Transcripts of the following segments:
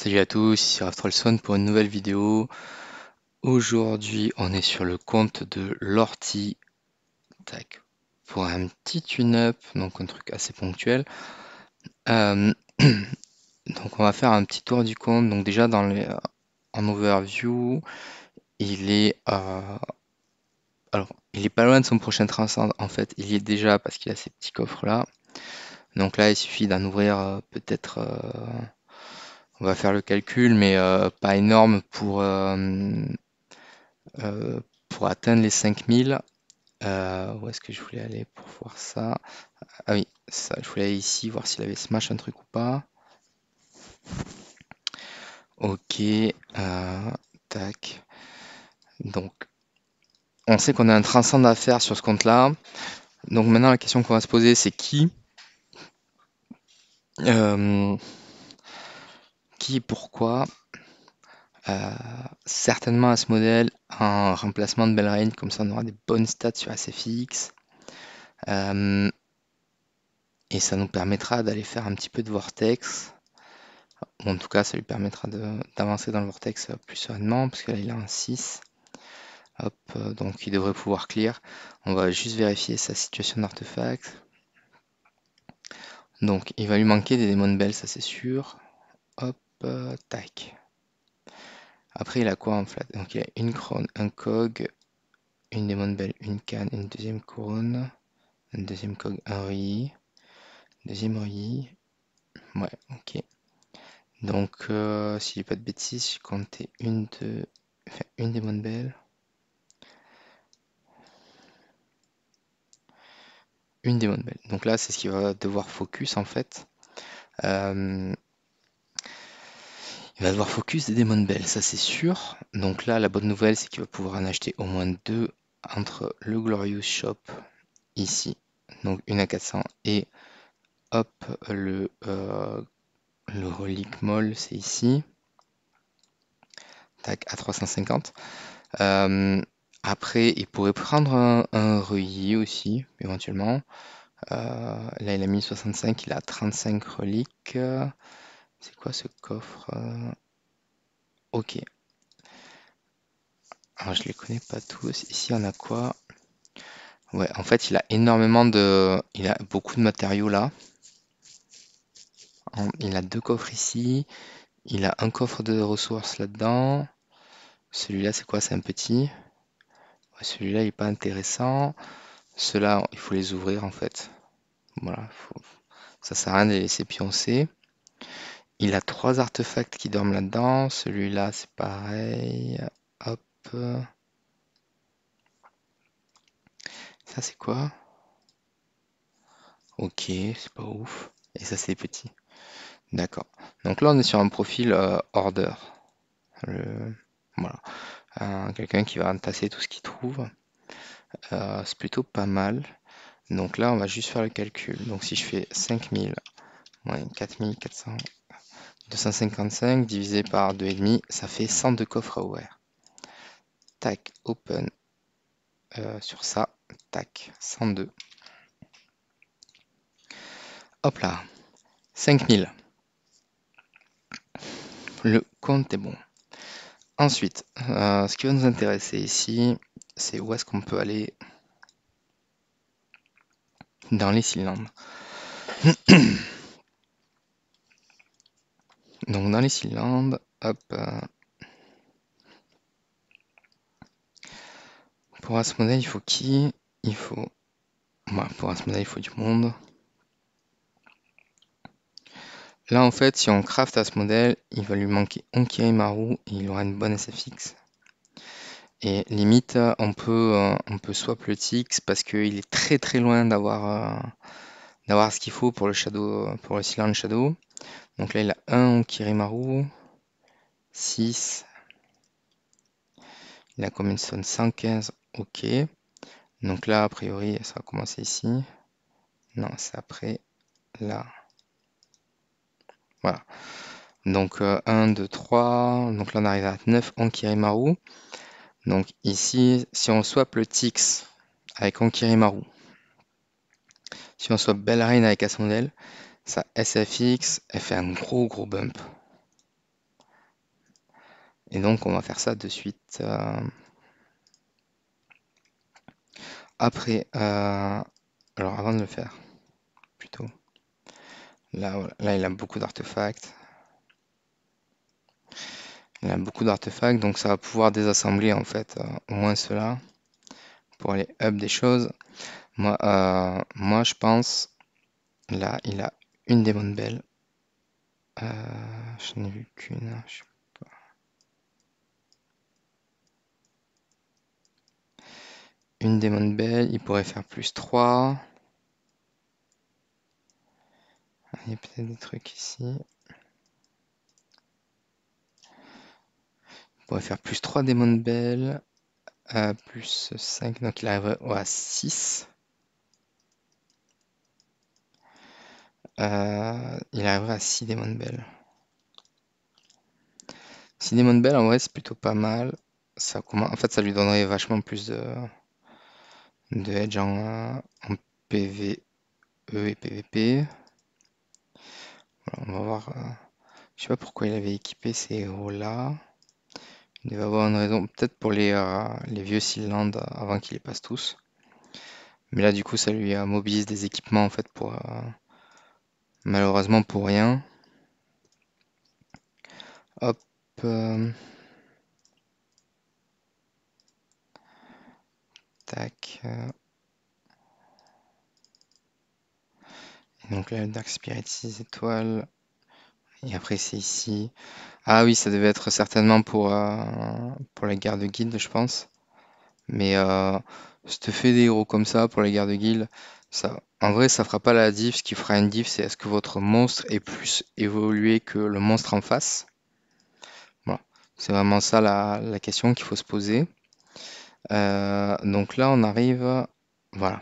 Salut à tous, ici Raftrolson pour une nouvelle vidéo. Aujourd'hui, on est sur le compte de l'ortie. Tac. Pour un petit tune-up, donc un truc assez ponctuel. Euh, donc on va faire un petit tour du compte. Donc déjà en overview, il est alors il est pas loin de son prochain transcend. En fait, il y est déjà parce qu'il a ces petits coffres là. Donc là, il suffit d'en ouvrir peut-être. On va faire le calcul, mais pas énorme euh, pour atteindre les 5000. Où est-ce que je voulais aller pour voir ça? Ah oui, ça, je voulais aller ici, voir s'il avait smash un truc ou pas. Ok, tac. Donc, on sait qu'on a un transcend à faire sur ce compte-là. Donc maintenant, la question qu'on va se poser, c'est euh, qui et pourquoi. Certainement à ce modèle, un remplacement de Belrain, comme ça on aura des bonnes stats sur SFX. Euh, et ça nous permettra d'aller faire un petit peu de vortex. Ou en tout cas, ça lui permettra d'avancer dans le vortex plus sereinement, parce que là, il a un 6. Hop, donc il devrait pouvoir clear. On va juste vérifier sa situation d'artefact. Donc, il va lui manquer des démons belles, ça c'est sûr. Hop, tac. Après, il a quoi en flat? Donc, il a une couronne, un cog, une démon belle, une canne, une deuxième couronne, un deuxième cog, un reuilli, deuxième reuilli. Ouais, ok. Donc, si je dis pas de bêtises, j'ai compté une démon belle. Une démon belle. Donc là, c'est ce qu'il va devoir focus en fait. Euh, il va devoir focus des démons belles, ça c'est sûr. Donc là, la bonne nouvelle, c'est qu'il va pouvoir en acheter au moins deux entre le Glorious Shop ici, donc une à 400, et hop, le Relic Mall, c'est ici, tac, à 350. Euh, Après, il pourrait prendre un Reuilly aussi, éventuellement. Là, il a mis 65, il a 35 reliques. C'est quoi ce coffre? Ok. Alors, je les connais pas tous. Ici, on a quoi? Ouais, en fait, il a énormément de... Il a beaucoup de matériaux là. Il a deux coffres ici. Il a un coffre de ressources là-dedans. Celui-là, c'est quoi? C'est un petit. Ouais, celui-là, il est pas intéressant. Ceux-là, il faut les ouvrir en fait. Voilà, ça sert à rien de les laisser pioncer. Il a trois artefacts qui dorment là-dedans. Celui-là, c'est pareil. Hop. Ça, c'est quoi? Ok, c'est pas ouf. Et ça, c'est petit. D'accord. Donc là, on est sur un profil order. Voilà. Quelqu'un qui va entasser tout ce qu'il trouve. C'est plutôt pas mal. Donc là, on va juste faire le calcul. Donc si je fais 5000 moins 4400, 255 divisé par 2,5, ça fait 102 coffres à ouvrir. Tac, open sur ça. Tac, 102. Hop là, 5000. Le compte est bon. Ensuite, ce qui va nous intéresser ici, c'est où est-ce qu'on peut aller dans les cylindres. Donc dans les cylindres, hop, pour Asmodée, il faut qui? Il faut... Ouais, pour Asmodée, il faut du monde. Là, en fait, si on craft Asmodée, il va lui manquer Onkirimaru et il aura une bonne SFX. Et limite, on peut swap le Tix parce qu'il est très très loin d'avoir ce qu'il faut pour le Shadow, pour le cylindre Shadow. Donc là, il a un Onkirimaru, 6. Il a combien de stone? 115, ok. Donc là, a priori, ça va commencer ici. Non, c'est après, là. Voilà. Donc 1, 2, 3. Donc là, on arrive à 9 Onkirimaru. Donc ici, si on swap le Tix avec Onkirimaru, si on swap Belrain avec Asmodel, sa SFX, elle fait un gros gros bump. Et donc, on va faire ça de suite. Après, alors avant de le faire, plutôt, là, voilà. Là, il a beaucoup d'artefacts. Il a beaucoup d'artefacts, donc ça va pouvoir désassembler en fait au moins cela pour aller up des choses. Moi je pense, là, il a une Demon Bell. Je n'ai vu qu'une. Une Demon Bell, il pourrait faire plus 3. Il y a peut-être des trucs ici. Il pourrait faire plus 3 Demon Bell, plus 5, donc il arriverait à 6. Il arriverait à 6 Demon Bell. 6 Demon Bell, en vrai, c'est plutôt pas mal. En fait, ça lui donnerait vachement plus de edge en PvE et PvP. Voilà, on va voir. Je sais pas pourquoi il avait équipé ces héros-là. Il devait avoir une raison. Peut-être pour les vieux Sealand avant qu'il les passe tous. Mais là, du coup, ça lui mobilise des équipements en fait pour malheureusement pour rien. Hop. Tac. Et donc là, le Dark Spirit 6 étoiles. Et après, c'est ici. Ah oui, ça devait être certainement pour les gardes guildes, je pense. Mais si tu fais des héros comme ça pour les gardes guildes, en vrai, ça fera pas la diff. Ce qui fera une diff, c'est est-ce que votre monstre est plus évolué que le monstre en face. Voilà. C'est vraiment ça la question qu'il faut se poser. Donc là, on arrive. Voilà.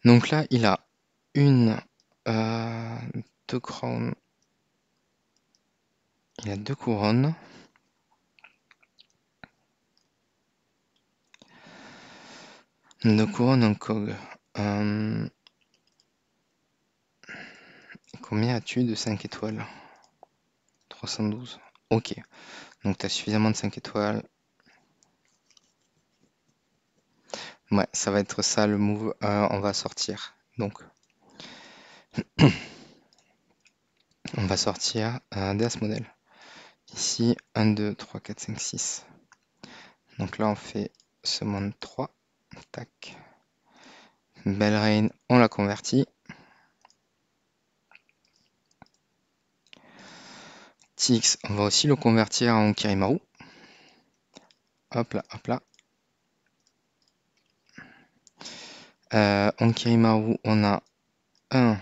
Donc là, il a une, deux crowns. Il a deux couronnes. Deux couronnes en cog. Combien as-tu de 5 étoiles? 312. Ok. Donc tu as suffisamment de 5 étoiles. Ouais, ça va être ça le move. On va sortir. Donc, on va sortir des as modèles. Ici, 1, 2, 3, 4, 5, 6. Donc là, on fait summon 3. Tac. Belrain, on l'a converti. Tix, on va aussi le convertir en Kirimaru. Hop là, hop là. En Kirimaru, on a 1,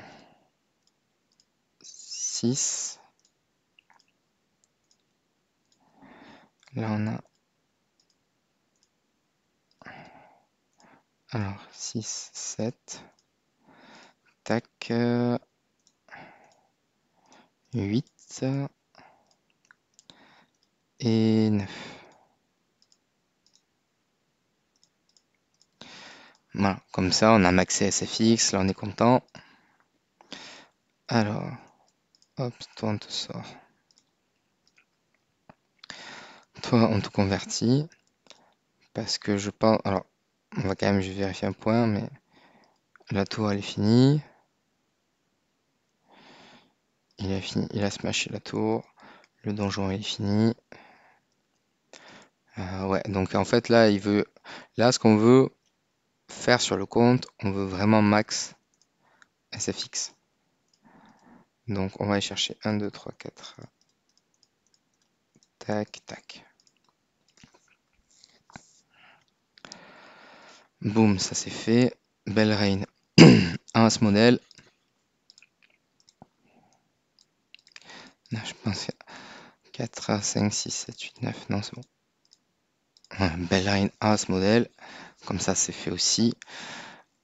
6. Là, on a. Alors, 6, 7. Tac. 8. Et 9. Voilà, comme ça on a maxé SFX, là on est content. Alors, hop, toi on te sort. Toi on te convertit. Parce que je pense. Alors, on va quand même juste vérifier un point, mais la tour elle est finie. Il a fini, il a smashé la tour. Le donjon il est fini. Ouais, donc en fait là il veut. Là ce qu'on veut faire sur le compte, on veut vraiment max SFX. Donc on va aller chercher 1, 2, 3, 4. Tac, tac. Boum, ça c'est fait. Belrain, un ce modèle. Non, je pensais 4, 5, 6, 7, 8, 9. Non, c'est bon. Ouais, Belrain a ce modèle. Comme ça, c'est fait aussi.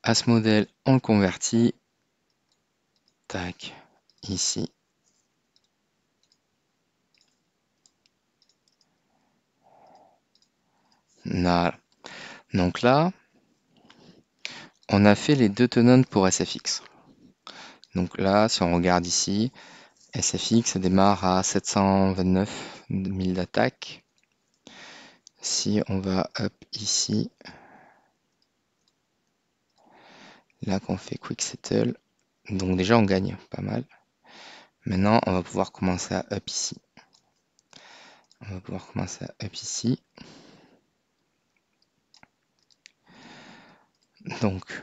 À ce modèle, on le convertit. Tac, ici. Voilà. Donc là, on a fait les deux tenants pour SFX. Donc là, si on regarde ici, SFX démarre à 729 000 d'attaque. Si on va up ici, là qu'on fait quick settle, donc déjà on gagne pas mal. Maintenant on va pouvoir commencer à up ici. On va pouvoir commencer à up ici. Donc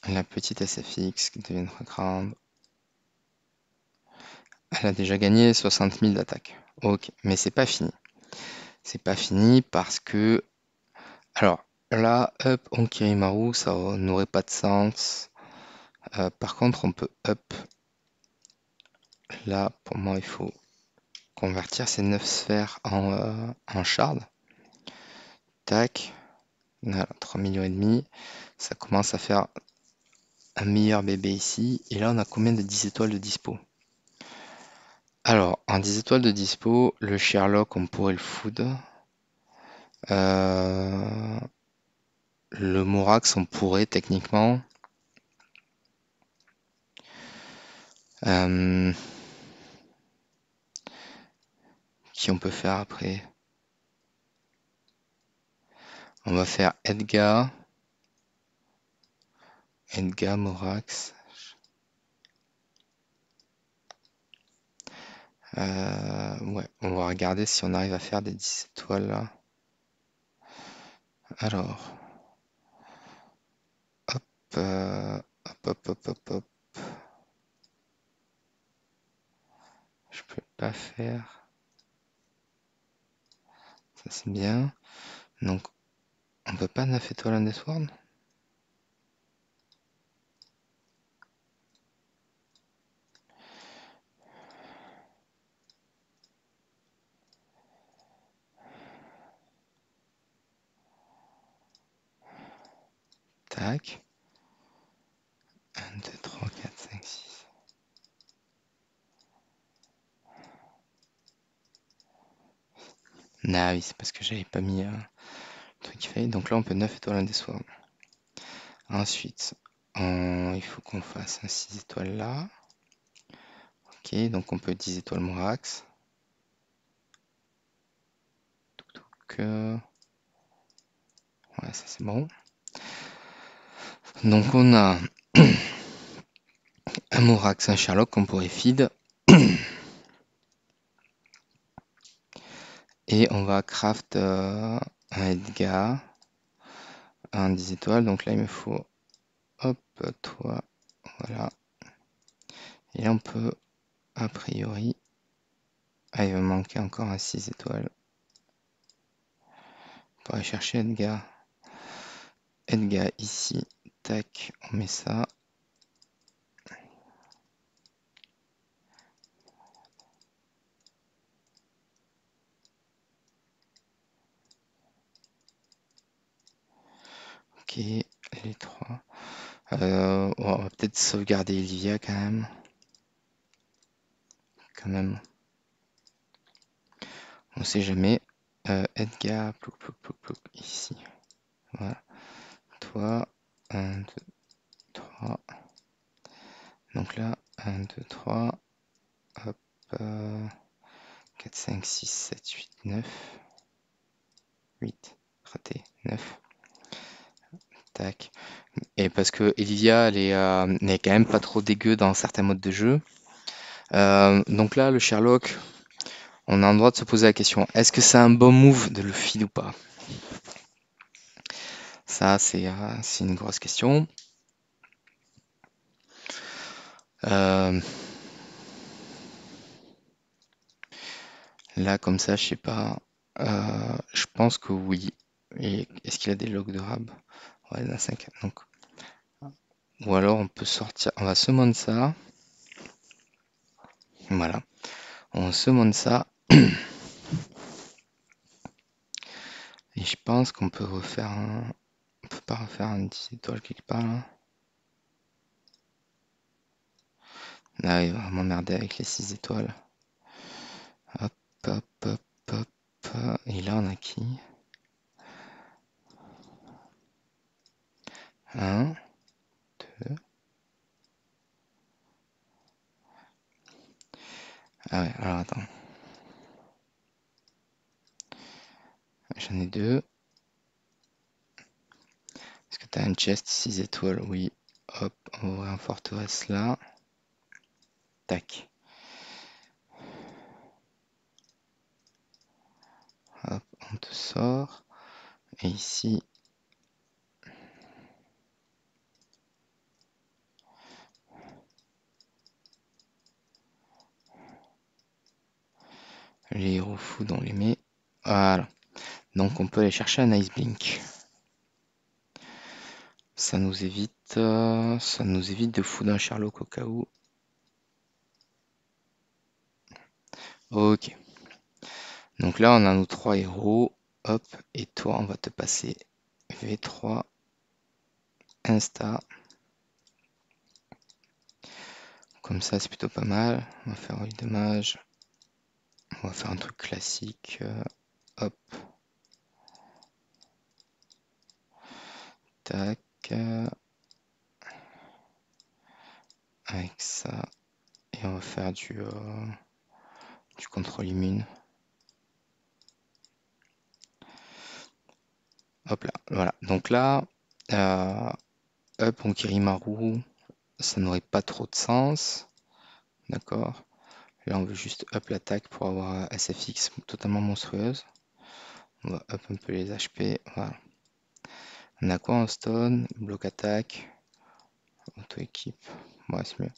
la petite SFX qui deviendra grande. Elle a déjà gagné 60 000 d'attaque. Ok, mais c'est pas fini. C'est pas fini parce que... Alors, là, up Onkirimaru, ça n'aurait pas de sens. Par contre, on peut up. Là, pour moi, il faut convertir ces 9 sphères en shard. Tac. Voilà, 3 millions et demi. Ça commence à faire un meilleur bébé ici. Et là, on a combien de 10 étoiles de dispo? Alors, en 10 étoiles de dispo, le Sherlock, on pourrait le food. Le Morax, on pourrait techniquement. Qui on peut faire après? On va faire Edgar, Morax. Ouais, on va regarder si on arrive à faire des 10 étoiles là. Alors, hop, hop. Je peux pas faire. Ça c'est bien. Donc, on peut pas 9 étoiles Undersworn? Tac. 1, 2, 3, 4, 5, 6. Ah oui, c'est parce que j'avais pas mis un truc qui fait. Donc là, on peut 9 étoiles Undersworn. Ensuite, il faut qu'on fasse un 6 étoiles là. Ok, donc on peut 10 étoiles Morax. Ouais, ça c'est bon. Donc on a un Morax, un Sherlock qu'on pourrait feed. Et on va craft un Edgar, un 10 étoiles. Donc là il me faut, hop, toi, voilà. Et là on peut, a priori, il va me manquer encore un 6 étoiles. On pourrait chercher Edgar. Edgar ici, tac, on met ça. Ok, les trois. On va peut-être sauvegarder Olivia quand même. On sait jamais. Edgar, plouc, ici. Voilà. Toi, 1, 2, 3. Donc là, 1, 2, 3. Hop. 4, 5, 6, 7, 8, 9. 8. Raté. 9. Tac. Et parce que Olivia, elle n'est quand même pas trop dégueu dans certains modes de jeu. Donc là, le Sherlock, on a le droit de se poser la question, est-ce que c'est un bon move de le feed ou pas? Ça, c'est une grosse question. Là, comme ça, je sais pas. Je pense que oui. Et est-ce qu'il a des logs de rab? Ouais, il en a 5. Donc. Ou alors on peut sortir. On va summon ça. Voilà. On summon ça. Et je pense qu'on peut refaire un. On peut pas refaire un 10 étoiles quelque part là. Là, il va m'emmerder avec les 6 étoiles. Hop, hop, hop, hop. Et là, on a qui? 1, 2. J'en ai deux. Est-ce que tu as un chest 6 étoiles? Oui. Hop, on va ouvrir un forteresse là. Tac. Hop, on te sort. Et ici, les héros fous, on les met. Voilà. Donc on peut aller chercher un Ice Blink. Ça nous évite de foutre un Sherlock au cas où. Ok. Donc là, on a nos 3 héros. Hop, et toi, on va te passer V3 Insta. Comme ça, c'est plutôt pas mal. On va faire 8 dommages. On va faire un truc classique. Hop. Tac. Avec ça. Et on va faire du contrôle immune. Hop là. Voilà. Donc là, up on Kirimaru, ça n'aurait pas trop de sens. D'accord. Là, on veut juste up l'attaque pour avoir SFX totalement monstrueuse. On va up un peu les HP. Voilà. On a quoi en stone? Bloc attaque. Auto-équipe. Ouais, c'est mieux.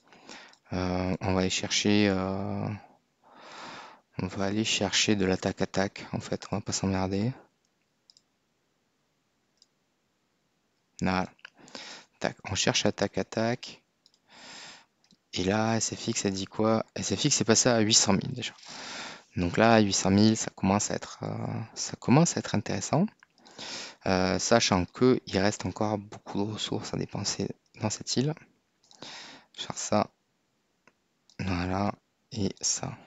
On va aller chercher. On va aller chercher de l'attaque-attaque. En fait, on va pas s'emmerder. Voilà. Tac. On cherche attaque-attaque. Et là, SFX, ça dit quoi? SFX est passé à 800 000 déjà. Donc là, 800 000, ça commence à être intéressant. Sachant qu'il reste encore beaucoup de ressources à dépenser dans cette île. Je vais faire ça. Voilà. Et ça.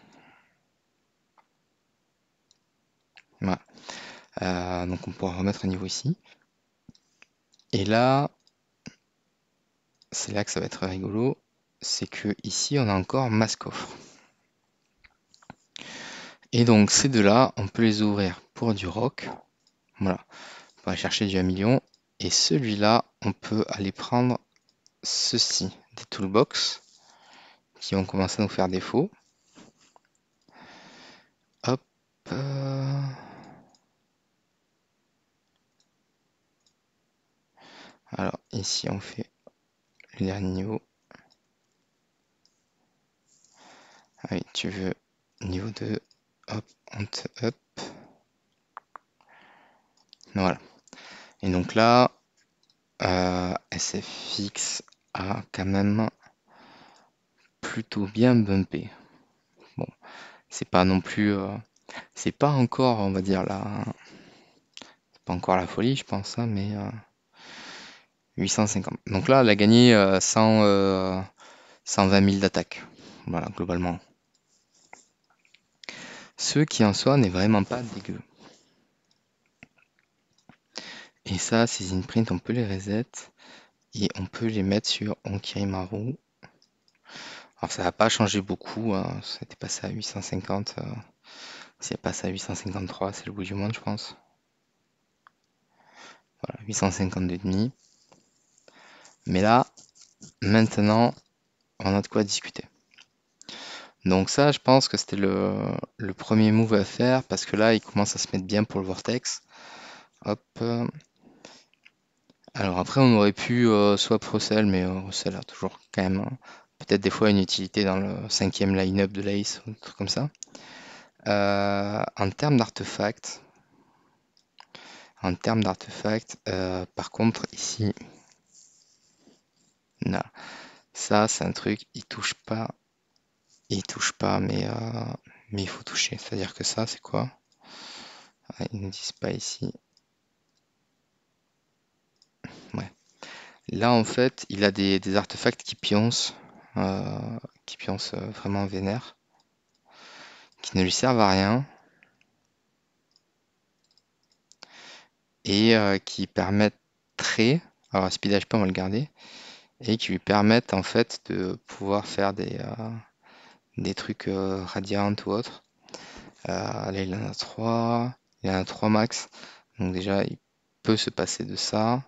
Voilà. Donc on pourra remettre un niveau ici. Et là, c'est là que ça va être rigolo. C'est que ici, on a encore masse coffre. Et donc ces deux-là, on peut les ouvrir pour du rock. Voilà. On va chercher du 1 million. Et celui-là, on peut aller prendre ceci, des toolbox, qui vont commencer à nous faire défaut. Hop. Alors ici, on fait le dernier niveau. Ah oui, tu veux niveau 2. Hop, on te up. Voilà. Et donc là, SFX a quand même plutôt bien bumpé. Bon, c'est pas non plus, c'est pas encore, on va dire c'est pas encore la folie, je pense, hein, mais 850. Donc là, elle a gagné 120 000 d'attaque. Voilà, globalement. Ce qui en soi n'est vraiment pas dégueu. Et ça, ces imprints, on peut les reset et on peut les mettre sur Onkirimaru. Alors ça va pas changer beaucoup, hein. Ça était passé à 850. C'est passé à 853, c'est le bout du monde, je pense. Voilà, 852,5. Mais là, maintenant, on a de quoi discuter. Donc ça, je pense que c'était le premier move à faire parce que là, il commence à se mettre bien pour le Vortex. Hop. Alors après, on aurait pu soit Procel, mais Procel a toujours quand même peut-être des fois une utilité dans le 5e line-up de l'Ace ou des trucs comme ça. En termes d'artefacts, par contre, ici, non. Ça, c'est un truc, il touche pas, mais il faut toucher. C'est-à-dire que ça, c'est quoi? Ah, ils ne disent pas ici. Ouais. Là, en fait, il a des artefacts qui pioncent vraiment vénère, qui ne lui servent à rien et qui permettraient, alors speed HP, on va le garder, et qui lui permettent en fait de pouvoir faire des trucs radiantes ou autres. Là, il en a 3. Il a un 3 max. Donc déjà, il peut se passer de ça.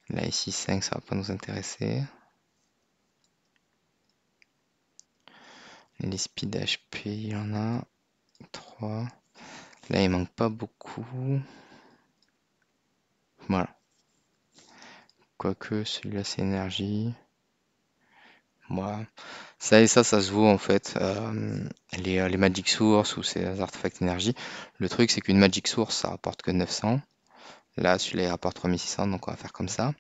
Là, ici, 5, ça va pas nous intéresser. Les speed HP, il y en a 3. Là, il manque pas beaucoup. Voilà. Quoique, celui-là, c'est énergie. Voilà. Ça et ça se vaut en fait. Les Magic Source ou ces artefacts énergie. Le truc, c'est qu'une Magic Source, ça rapporte que 900. Là, celui-là, il rapporte 3600, donc on va faire comme ça.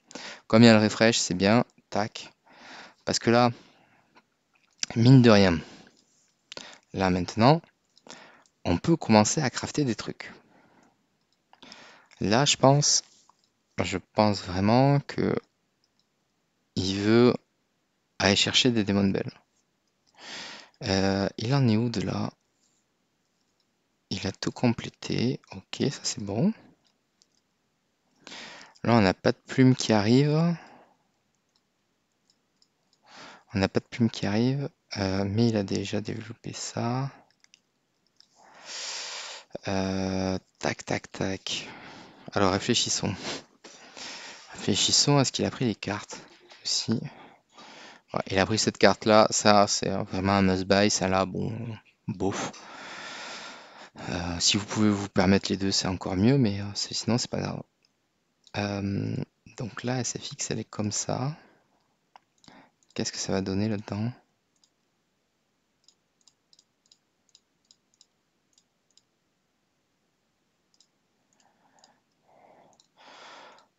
Comme il y a le refresh, c'est bien. Tac. Parce que là, mine de rien, là maintenant, on peut commencer à crafter des trucs. Là, je pense vraiment que il veut aller chercher des Demon Bell. Il en est où de là? Il a tout complété. Ok, ça c'est bon. Là, on n'a pas de plume qui arrive. On n'a pas de plume qui arrive. Mais il a déjà développé ça. Tac, tac, tac. Alors réfléchissons. Réfléchissons à ce qu'il a pris les cartes aussi. Ouais, il a pris cette carte-là. Ça, c'est vraiment un must-buy. Ça là, bon, bof. Si vous pouvez vous permettre les deux, c'est encore mieux. Mais sinon, c'est pas grave. Donc là, SFX, elle est comme ça. Qu'est-ce que ça va donner là-dedans?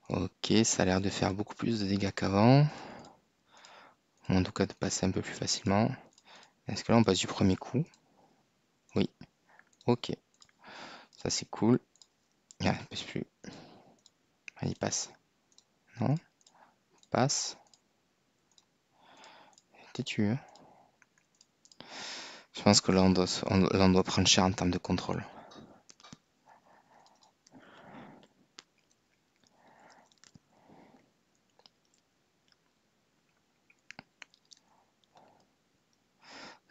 Ok, ça a l'air de faire beaucoup plus de dégâts qu'avant. Ou en tout cas de passer un peu plus facilement. Est-ce que là on passe du premier coup? Oui. Ok. Ça c'est cool. Ah, il passe plus. Ah, il passe. Non? Passe. T'es-tu? Hein. Je pense que là on doit prendre cher en termes de contrôle.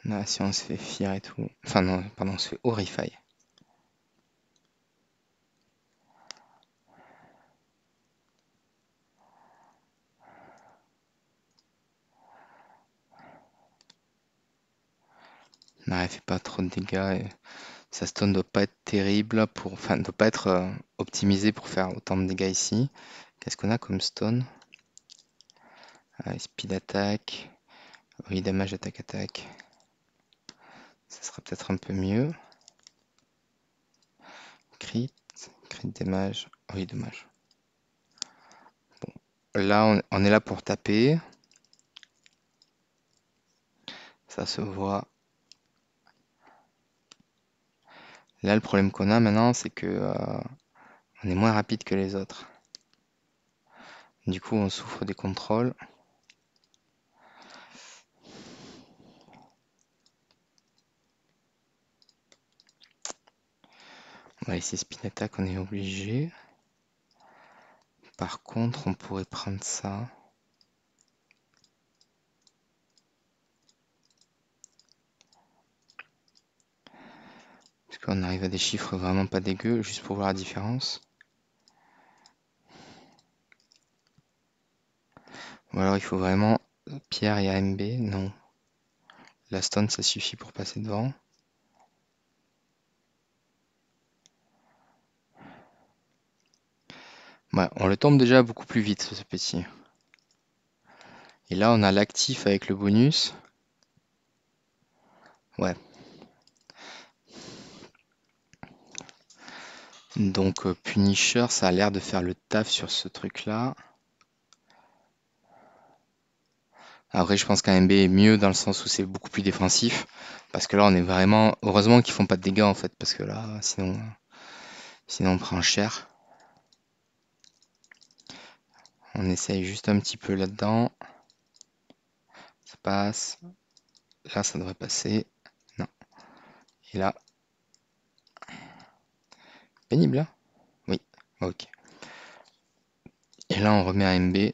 Là, si on se fait fier et tout. Enfin non, pardon, on se fait horrify. Non, elle fait pas trop de dégâts. Et sa stun doit pas être terrible pour. Enfin, doit pas être optimisé pour faire autant de dégâts ici. Qu'est-ce qu'on a comme stun? Speed attack. Oui, damage attaque attaque. Ça sera peut-être un peu mieux. Crit. Crit damage. Oui, dommage. Là, on est là pour taper. Ça se voit. Là, le problème qu'on a maintenant, c'est que on est moins rapide que les autres. Du coup, on souffre des contrôles. On va laisser spin attack, on est obligé. Par contre, on pourrait prendre ça. Parce qu'on arrive à des chiffres vraiment pas dégueux, juste pour voir la différence. Ou alors il faut vraiment pierre et AMB. Non. La stun, ça suffit pour passer devant. Ouais, on le tombe déjà beaucoup plus vite, ce petit. Et là, on a l'actif avec le bonus. Ouais. Donc Punisher, ça a l'air de faire le taf sur ce truc-là. Après, je pense qu'un MB est mieux dans le sens où c'est beaucoup plus défensif. Parce que là, on est vraiment. Heureusement qu'ils font pas de dégâts en fait. Parce que là, sinon on prend cher. On essaye juste un petit peu là-dedans. Ça passe. Là, ça devrait passer. Non. Et là. Pénible, là? Oui. Ok. Et là, on remet un MB.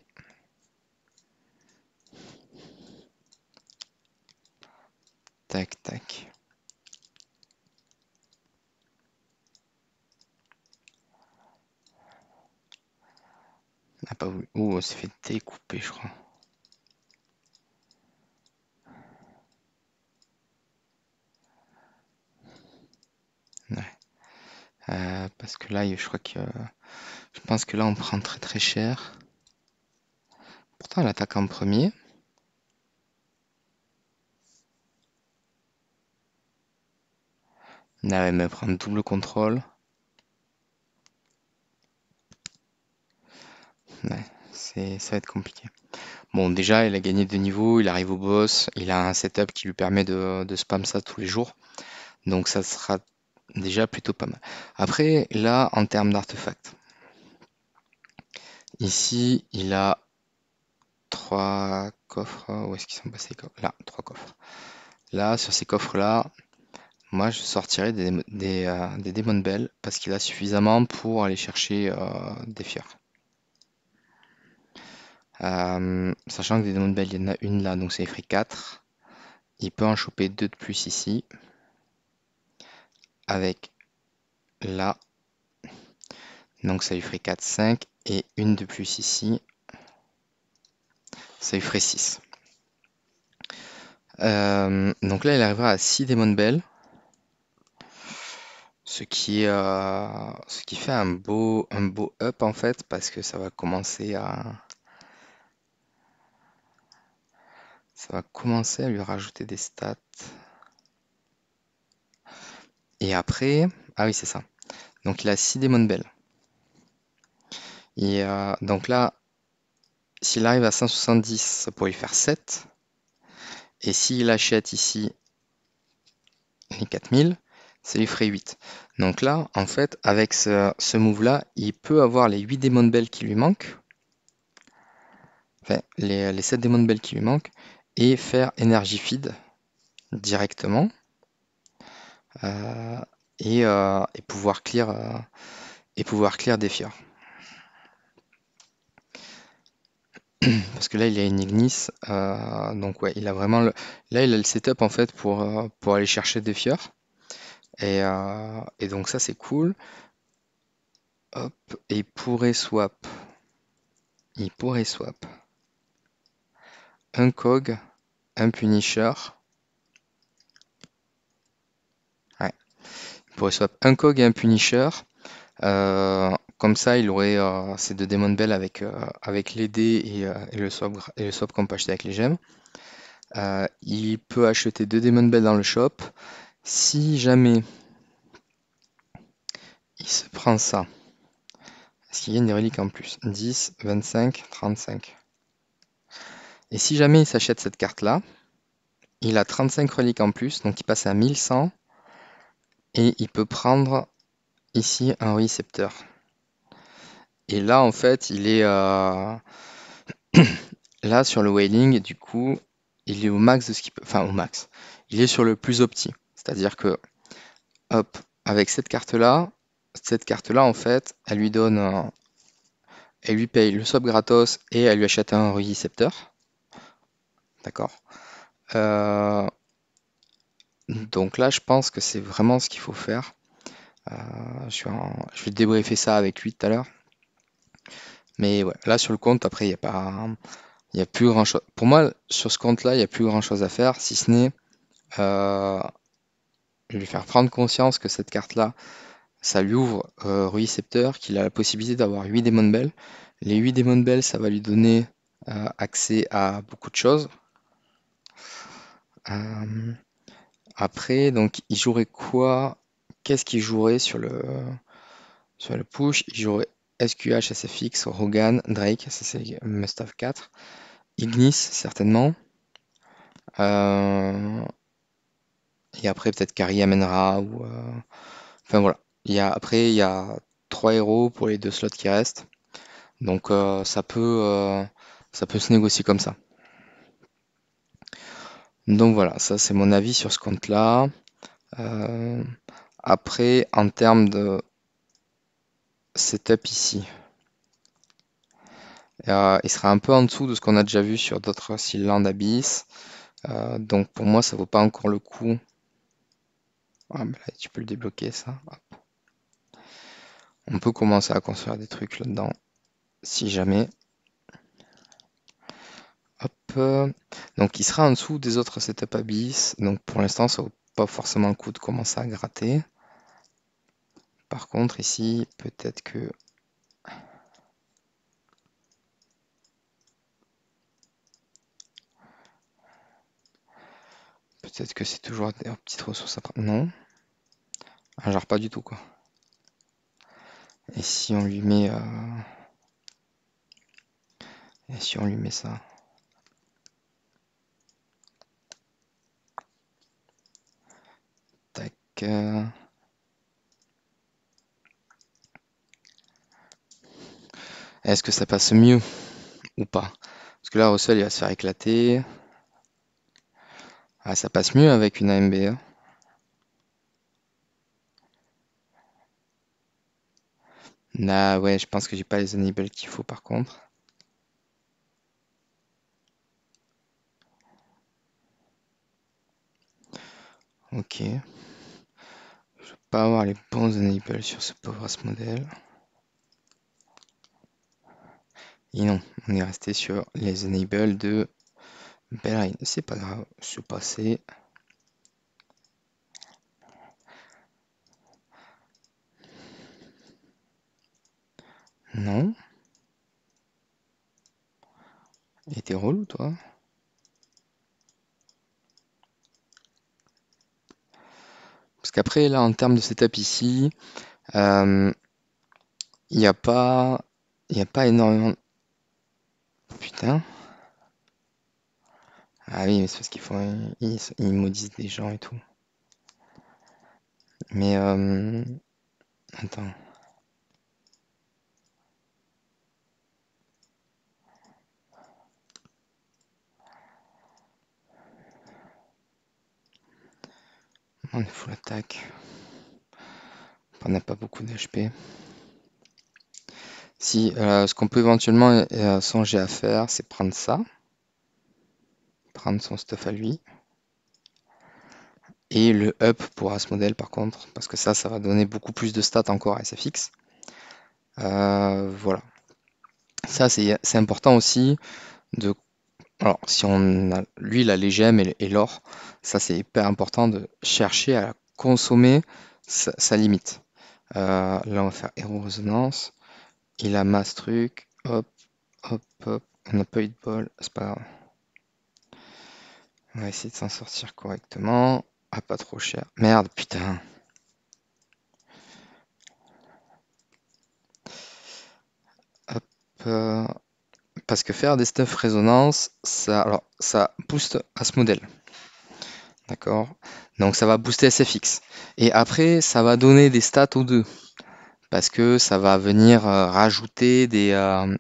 Tac, tac. pas voulu. Ouh, c'est fait découper, je crois. Ouais. Parce que là, je crois que je pense que là, on prend très très cher. Pourtant, elle attaque en premier. Ah ouais, mais elle prend double contrôle. Ouais, ça va être compliqué. Bon, déjà, il a gagné 2 niveaux, il arrive au boss, il a un setup qui lui permet de spam ça tous les jours. Donc ça sera déjà plutôt pas mal. Après, là, en termes d'artefacts, ici, il a 3 coffres. Où est-ce qu'ils sont passés? Là, 3 coffres. Là, sur ces coffres-là, moi, je sortirais des Demon Bell parce qu'il a suffisamment pour aller chercher des fieurs. Sachant que des Demon Bell, il y en a une là, donc ça lui ferait 4. Il peut en choper 2 de plus ici, avec là, donc ça lui ferait 4, 5, et une de plus ici, ça lui ferait 6. Donc là, il arrivera à 6 Demon Bell, ce qui fait un beau up en fait, parce que ça va commencer à lui rajouter des stats. Et après, ah oui, c'est ça. Donc il a 6 Demon Bell. Et donc là, s'il arrive à 170, ça pourrait lui faire 7. Et s'il achète ici les 4000, ça lui ferait 8. Donc là, en fait, avec ce move-là, il peut avoir les 8 Demon Bell qui lui manquent, enfin les 7 Demon Bell qui lui manquent, et faire Energy Feed directement, euh, et pouvoir clear des fieurs. Parce que là, il a une Ignis, donc ouais, il a vraiment là, il a le setup en fait pour aller chercher des fieurs. Et donc ça, c'est cool. Hop, et il pourrait swap un Cog, un Punisher. Ouais, il pourrait swap un Cog et un Punisher. Comme ça, il aurait ces 2 Demon Bell avec les dés et le swap qu'on peut acheter avec les gemmes. Il peut acheter 2 Demon Bell dans le shop. Si jamais il se prend ça, est-ce qu'il gagne des reliques en plus? 10, 25, 35. Et si jamais il s'achète cette carte-là, il a 35 reliques en plus, donc il passe à 1100. Et il peut prendre ici un récepteur. Et là, en fait, il est là sur le whaling, et du coup, il est au max de ce qu'il peut. Enfin, au max. Il est sur le plus opti. C'est-à-dire que, hop, avec cette carte-là, en fait, elle lui paye le swap gratos et elle lui achète un récepteur. D'accord. Euh, donc là, je pense que c'est vraiment ce qu'il faut faire. Euh, je vais débriefer ça avec lui tout à l'heure. Mais ouais, là sur le compte, après, il y a plus grand chose. Pour moi, sur ce compte-là, il n'y a plus grand chose à faire, si ce n'est euh, lui faire prendre conscience que cette carte-là, ça lui ouvre Ruicepteur, qu'il a la possibilité d'avoir 8 Demon Bell. Les 8 Demon Bell, ça va lui donner accès à beaucoup de choses. Euh, Après, donc, il jouerait quoi? Qu'est-ce qu'il jouerait sur le push? Il jouerait SQH, SFX, Rogan, Drake, ça c'est must-have 4. Ignis, certainement. Euh, et après, peut-être Kari amènera. Enfin voilà. Après, il y a 3 héros pour les 2 slots qui restent. Donc ça peut se négocier comme ça. Donc voilà, ça c'est mon avis sur ce compte-là. Euh, Après, en termes de setup ici, il sera un peu en dessous de ce qu'on a déjà vu sur d'autres Sealand Abyss. Donc pour moi, ça vaut pas encore le coup. Ah, bah là, tu peux le débloquer ça. Hop. On peut commencer à construire des trucs là-dedans, si jamais. Donc il sera en dessous des autres setup Abyss. Donc pour l'instant, ça vaut pas forcément le coup de commencer à gratter. Par contre, ici, peut-être que c'est toujours des petites ressources à prendre. Non, un genre pas du tout quoi. Et si on lui met ça. Tac. Est-ce que ça passe mieux ou pas? Parce que là, Russell, il va se faire éclater. Ah, ça passe mieux avec une AMB, hein. Ah ouais, je pense que j'ai pas les enables qu'il faut par contre. Ok. Je vais pas avoir les bons enables sur ce pauvre As modèle. Et non, on est resté sur les enables de Belrain. C'est pas grave, c'est passé. Non. Et t'es relou toi. Parce qu'après là en termes de setup ici, il n'y a pas. Il n'y a pas énormément. Putain. Ah oui, mais c'est parce qu'ils font. Ils maudissent des gens et tout. Mais attends. On est full attaque. On n'a pas beaucoup d'HP. Si, ce qu'on peut éventuellement songer à faire, c'est prendre ça. Prendre son stuff à lui. Et le up pour As modèle par contre. Parce que ça va donner beaucoup plus de stats encore à SFX. Voilà. Ça, c'est important aussi de. Alors, si on a. Lui, il a les gemmes et l'or. Ça, c'est hyper important de chercher à consommer sa limite. Là, on va faire héros résonance. Il a masse truc. Hop, hop, hop. On n'a pas eu de bol. C'est pas grave. On va essayer de s'en sortir correctement. Ah, pas trop cher. Merde, putain. Hop. Parce que faire des stuff résonance, ça booste à ce modèle. D'accord? Donc ça va booster SFX. Et après, ça va donner des stats aux deux. Parce que ça va venir rajouter dans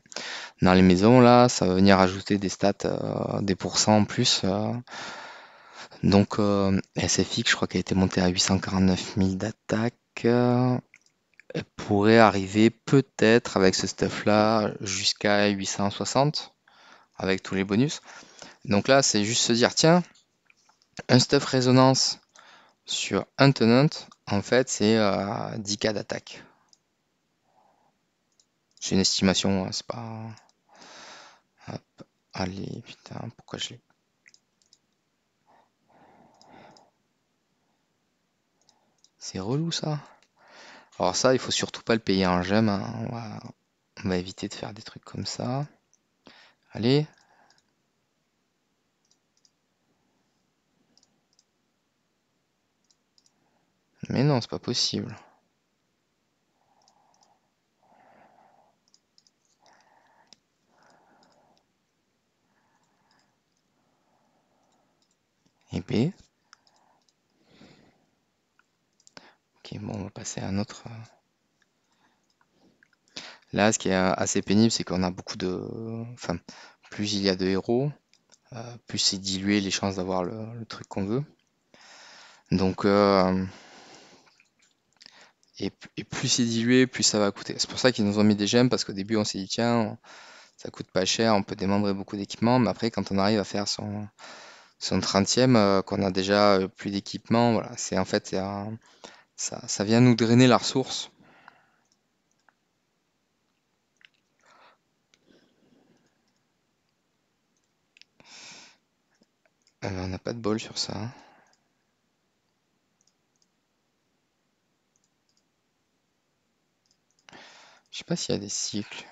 les maisons là, ça va venir rajouter des stats, des pourcents en plus. Donc SFX, je crois qu'elle a été montée à 849 000 d'attaque. Elle pourrait arriver peut-être avec ce stuff là jusqu'à 860 avec tous les bonus. Donc là, c'est juste se dire, tiens, un stuff résonance sur un tenant, en fait, c'est 10k d'attaque. C'est une estimation, hein, c'est pas. Hop, allez, putain, pourquoi je l'ai. C'est relou ça. Alors ça, il faut surtout pas le payer en gemme, hein. On va éviter de faire des trucs comme ça. Allez. Mais non, c'est pas possible. Et B. Ok, bon, on va passer à un autre. Là, ce qui est assez pénible, c'est qu'on a beaucoup de. Enfin, plus il y a de héros, plus c'est dilué les chances d'avoir le truc qu'on veut. Donc, et plus c'est dilué, plus ça va coûter. C'est pour ça qu'ils nous ont mis des gemmes, parce qu'au début on s'est dit tiens, ça coûte pas cher, on peut démembrer beaucoup d'équipements, mais après quand on arrive à faire son 30e, qu'on a déjà plus d'équipements, voilà, c'est en fait ça vient nous drainer la ressource. pas de bol sur ça. Je sais pas s'il y a des cycles.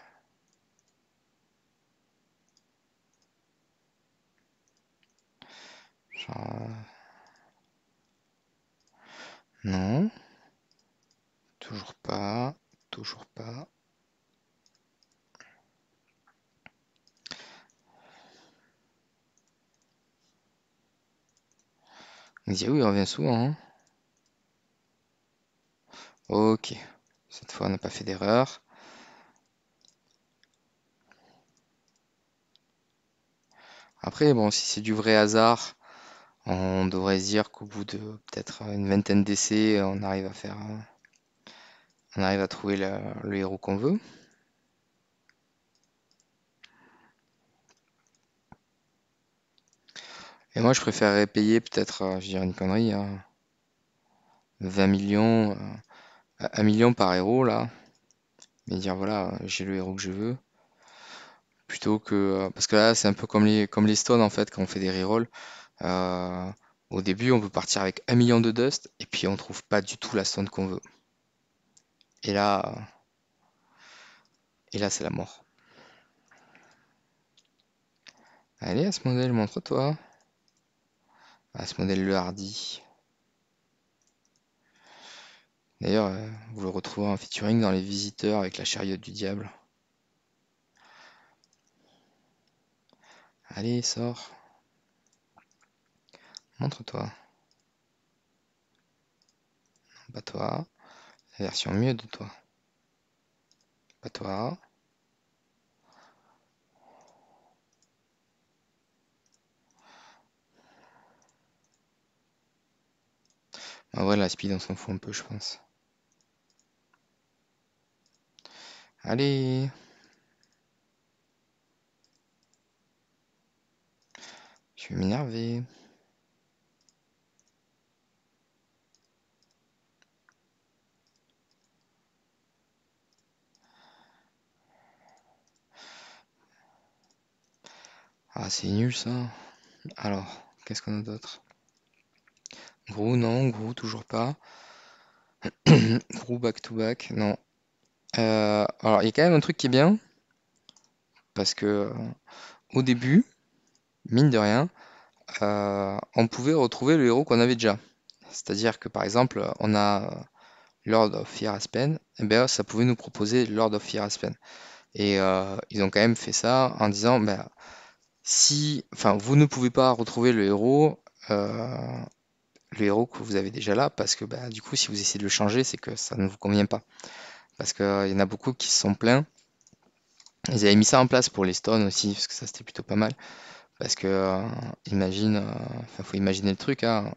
Genre, non, toujours pas, toujours pas. Xiaomi il revient souvent, hein. Ok, cette fois on n'a pas fait d'erreur. Après, bon, si c'est du vrai hasard, on devrait se dire qu'au bout de peut-être une vingtaine d'essais, on arrive à faire, on arrive à trouver le héros qu'on veut. Et moi, je préférerais payer peut-être, je dirais une connerie, 20 millions, 1 million par héros là, mais dire voilà, j'ai le héros que je veux, plutôt que parce que là, c'est un peu comme les stones en fait quand on fait des rerolls. Euh, Au début, on peut partir avec 1 million de dust et puis on trouve pas du tout la stone qu'on veut. Et là, c'est la mort. Allez, à ce modèle, montre-toi. À ce modèle, le hardy. D'ailleurs, vous le retrouvez en featuring dans les visiteurs avec la chariote du diable. Allez, sors. Montre-toi. Pas toi. La version mieux de toi. Pas toi. Ah ouais, la speed, on s'en fout un peu, je pense. Allez. Je vais m'énerver. Ah, c'est nul ça. Alors, qu'est-ce qu'on a d'autre? Gros, non. Gros, toujours pas. Gros back to back, non. Alors, il y a quand même un truc qui est bien, parce que au début, mine de rien, on pouvait retrouver le héros qu'on avait déjà. C'est-à-dire que par exemple, on a Lord of Fear Aspen, et bien ça pouvait nous proposer Lord of Fear Aspen. Et ils ont quand même fait ça en disant, ben, si, enfin, vous ne pouvez pas retrouver euh, le héros que vous avez déjà là, parce que bah, du coup, si vous essayez de le changer, c'est que ça ne vous convient pas. Parce qu'il y en a beaucoup qui se sont plaints. Ils avaient mis ça en place pour les stones aussi, parce que ça c'était plutôt pas mal. Parce que, enfin, faut imaginer le truc, hein.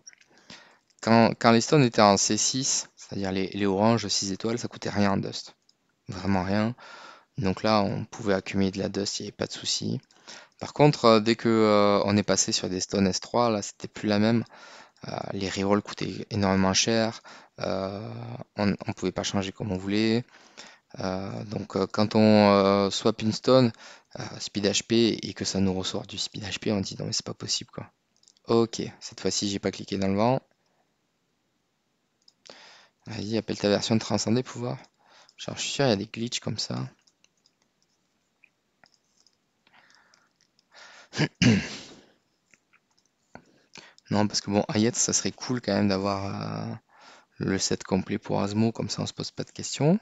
Quand les stones étaient en C6, c'est-à-dire les oranges 6 étoiles, ça coûtait rien en dust. Vraiment rien. Donc là, on pouvait accumuler de la dust, il n'y avait pas de souci. Par contre, dès que on est passé sur des stones S3, là, c'était plus la même. Les rerolls coûtaient énormément cher. On ne pouvait pas changer comme on voulait. Donc, quand on swap une stone, speed HP, et que ça nous ressort du speed HP, on dit non, mais c'est pas possible quoi. Ok, cette fois-ci, j'ai pas cliqué dans le vent. Vas-y, appelle ta version de transcender pouvoir. Genre, je suis sûr, il y a des glitches comme ça. Non, parce que bon, Ayet, ça serait cool quand même d'avoir le set complet pour Asmo, comme ça on se pose pas de questions.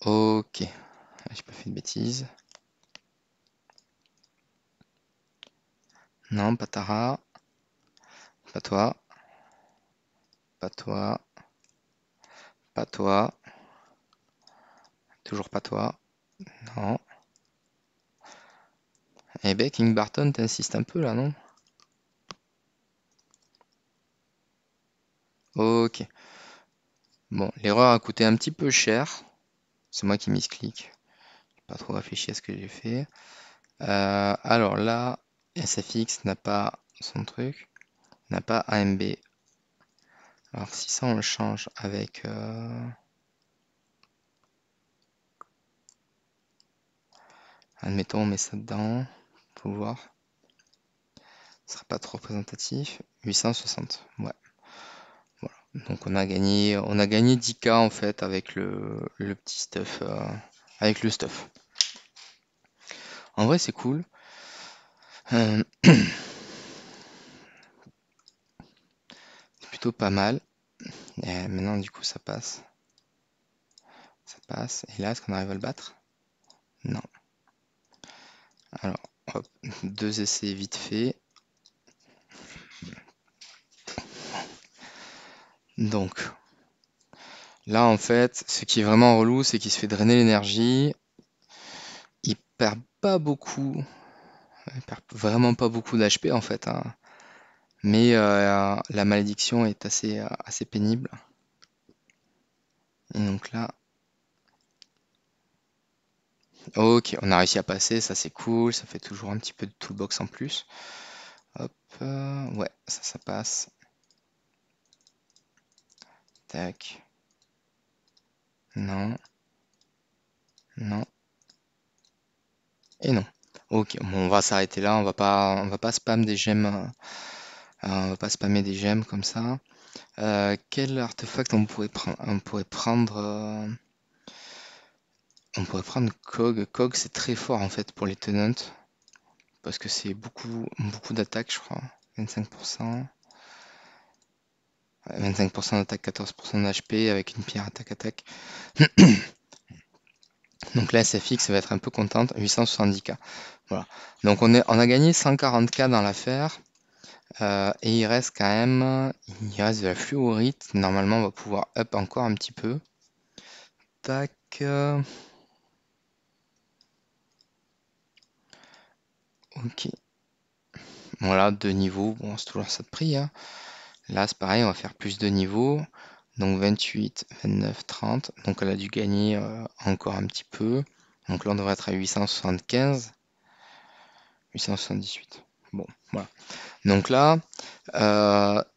Ok, j'ai pas fait de bêtises. Non, pas Tara, pas toi, pas toi, pas toi, toujours pas toi. Non. Eh ben, King Barton, t'insistes un peu là, non? Ok. Bon, l'erreur a coûté un petit peu cher. C'est moi qui misclique. J'ai pas trop réfléchi à ce que j'ai fait. Alors là, SFX n'a pas son truc, n'a pas AMB. Alors si ça on le change avec admettons on met ça dedans, faut voir. Ce sera pas trop représentatif. 860, ouais. Voilà. Donc on a gagné 10K en fait avec le petit stuff, avec le stuff. En vrai, c'est cool. C'est plutôt pas mal. Et maintenant, du coup, ça passe. Ça passe. Et là, est-ce qu'on arrive à le battre? Non. Alors, hop, 2 essais vite fait. Donc, là, en fait, ce qui est vraiment relou, c'est qu'il se fait drainer l'énergie. Il perd pas beaucoup. Il perd vraiment pas beaucoup d'HP, en fait, hein. Mais la malédiction est assez pénible. Et donc là, ok, on a réussi à passer, ça c'est cool, ça fait toujours un petit peu de toolbox en plus. Hop, ouais, ça passe. Tac. Non, non, et non. Ok, bon, on va s'arrêter là, on va pas spam des gemmes, on va pas spammer des gemmes comme ça. Quel artefact on pourrait prendre? On pourrait prendre Cog. Cog c'est très fort en fait pour les tenants, parce que c'est beaucoup, beaucoup d'attaque, je crois. 25%. 25% d'attaque, 14% d'HP avec une pierre attaque-attaque. Donc là, SFX va être un peu contente, 870K. Voilà. Donc on a gagné 140K dans l'affaire. Et il reste de la fluorite. Normalement, on va pouvoir up encore un petit peu. Tac. Ok. Voilà, 2 niveaux. Bon, c'est toujours ça de prix, hein. Là, c'est pareil, on va faire plus de niveaux. Donc 28, 29, 30. Donc elle a dû gagner encore un petit peu. Donc là, on devrait être à 875. 878. Bon, voilà. Donc là,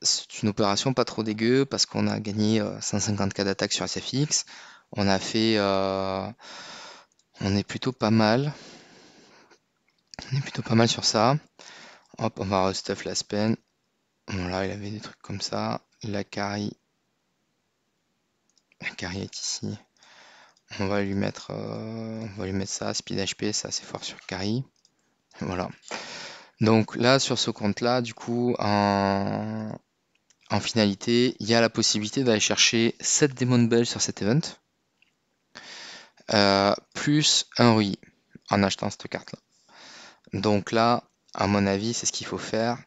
c'est une opération pas trop dégueu parce qu'on a gagné 150K d'attaque sur SFX. On a fait. On est plutôt pas mal. On est plutôt pas mal sur ça. Hop, on va restuff la spin. Bon, là, il avait des trucs comme ça. La carry. La carry est ici. On va lui mettre ça. Speed HP, c'est assez fort sur carry. Voilà. Donc là, sur ce compte-là, du coup, en finalité, il y a la possibilité d'aller chercher 7 Demon Bell sur cet event, plus un Rui en achetant cette carte-là. Donc là, à mon avis, c'est ce qu'il faut faire.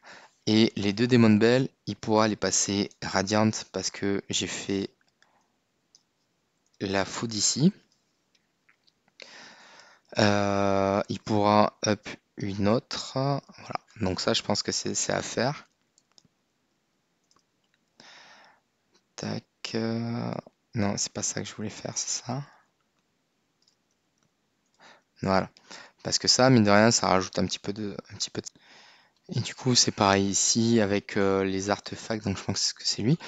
Et les 2 Demon Bell, il pourra les passer Radiant parce que j'ai fait la food ici. Il pourra up une autre. Voilà. Donc ça, je pense que c'est à faire. Tac. Non, c'est pas ça que je voulais faire, c'est ça. Voilà. Parce que ça, mine de rien, ça rajoute un petit peu de. Et du coup, c'est pareil ici avec les artefacts, donc je pense que c'est lui.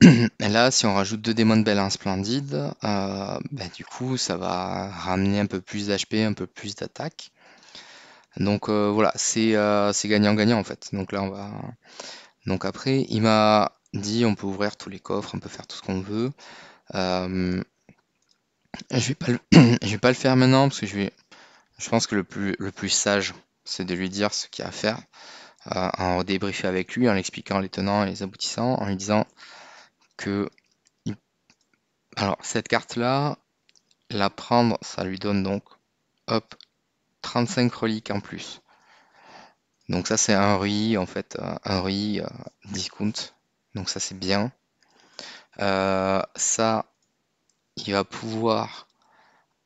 Et là, si on rajoute 2 démons de belle à un splendide, bah, du coup, ça va ramener un peu plus d'HP, un peu plus d'attaque. Donc voilà, c'est gagnant-gagnant en fait. Donc là, on va. Donc après, il m'a dit on peut ouvrir tous les coffres, on peut faire tout ce qu'on veut. Je vais pas le... je vais pas le faire maintenant parce que je pense que le plus sage, c'est de lui dire ce qu'il y a à faire, en débriefer avec lui, en l'expliquant les tenants et les aboutissants, en lui disant que alors cette carte-là, la prendre, ça lui donne donc hop 35 reliques en plus. Donc ça c'est un RUI en fait, un RUI discount. Donc ça c'est bien. Ça, il va pouvoir